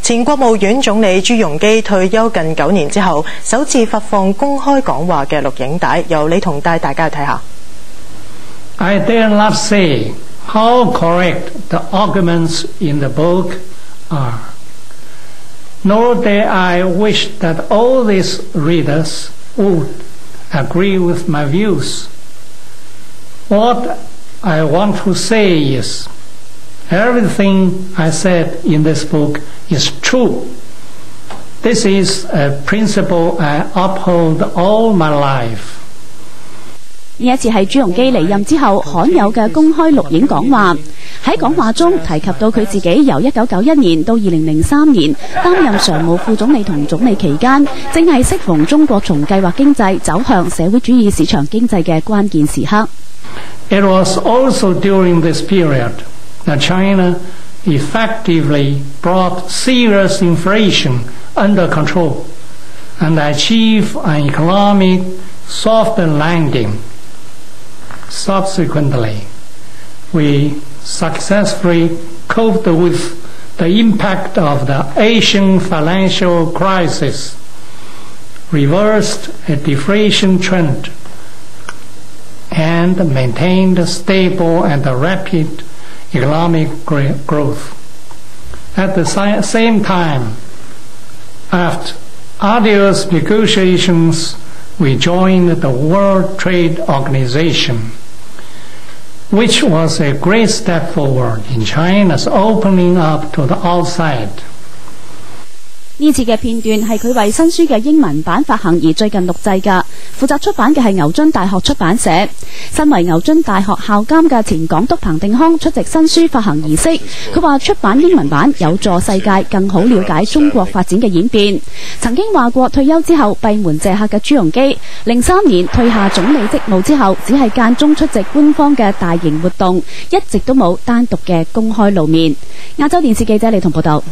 前國務院總理朱鎔基退休近9年之後，首次發放公開講話嘅錄影帶，由李彤帶大家去睇下。I dare not say how correct the arguments in the book are, nor dare I wish that all these readers would agree with my views. What I want to say is, everything I said in this book is true. This is a principle I uphold all my life. 呢一次係朱鎔基離任之後罕有嘅公開錄影講話。喺講話中提及到佢自己由1991年到2003年擔任常務副總理同總理期間，正係適逢中國從計劃經濟走向社會主義市場經濟嘅關鍵時刻。It was also during this period that China effectively brought serious inflation under control and achieved an economic soft landing. Subsequently, we successfully coped with the impact of the Asian financial crisis, reversed a deflation trend, and maintained stable and rapid economic growth. At the same time, after arduous negotiations, we joined the World Trade Organization, which was a great step forward in China's opening up to the outside. 呢次嘅片段係佢為新書嘅英文版發行而最近錄製㗎，負責出版嘅係牛津大學出版社。身為牛津大學校監嘅前港督彭定康出席新書發行儀式，佢話出版英文版有助世界更好了解中國發展嘅演變。曾經話過退休之後閉門謝客嘅朱鎔基，03年退下總理職務之後，只係間中出席官方嘅大型活動，一直都冇單獨嘅公開露面。亞洲電視記者李彤報道。